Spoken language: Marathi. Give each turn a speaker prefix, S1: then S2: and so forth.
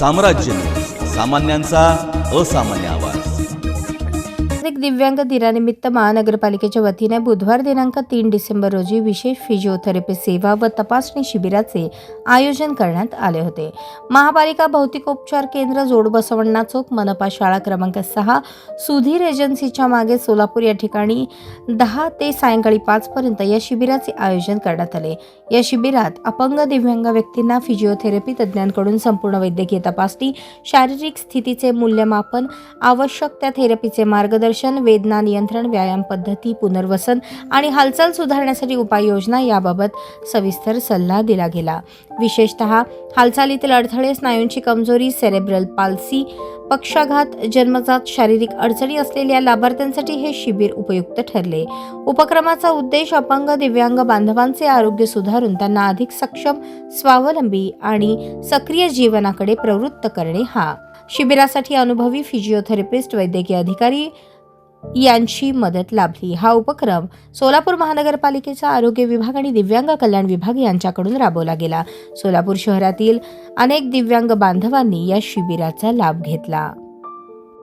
S1: साम्राज्य न्यूज, सामान्यांचा असामान्य आवाज।
S2: दिव्यांग दिनानिमित्त महानगरपालिकेच्या वतीने बुधवार दिनांक 3 डिसेंबर रोजी विशेष फिजिओथेरपी सेवा व तपासणी शिबिराचे आयोजन करण्यात आले होते। महापालिका भौतिकोपचार केंद्र, जोडबसवण्णा चौक, मनपा शाळा क्रमांक 6, सुधीर एजन्सीच्या मागे, सोलापूर या ठिकाणी 10 ते सायंकाळी 5 पर्यंत या शिबिराचे आयोजन करण्यात आले। या शिबिरात अपंग दिव्यांग व्यक्तींना फिजिओथेरपी तज्ज्ञांकडून संपूर्ण वैद्यकीय तपासणी, शारीरिक स्थितीचे मूल्यमापन, आवश्यक त्या थेरपीचे मार्गदर्शन, वेदना नियंत्रण, व्यायाम पद्धती, पुनर्वसन आणि हालचाल सुधारण्यासाठी उपाययोजना याबाबत सविस्तर सल्ला दिला गेला। विशेषतः हालचालीतील अडथळे, स्नायूंची कमजोरी, सेरेब्रल पाल्सी, पक्षाघात, जन्मजात शारीरिक अडचणी असलेल्या लाभार्थ्यांसाठी हे शिबिर उपयुक्त ठरले। उपक्रमाचा उद्देश अपंग दिव्यांग बांधवांचे आरोग्य सुधारून त्यांना अधिक सक्षम, स्वावलंबी आणि सक्रिय जीवनाकडे प्रवृत्त करणे हा। शिबिरासाठी अनुभवी फिजिओथेरपिस्ट, वैद्यकीय अधिकारी यांची मदत लाभली। हा उपक्रम सोलापूर महानगरपालिकेचा आरोग्य विभाग आणि दिव्यांग कल्याण विभाग यांच्याकडून राबवला गेला। सोलापूर शहरातील अनेक दिव्यांग बांधवांनी या शिबिराचा लाभ घेतला।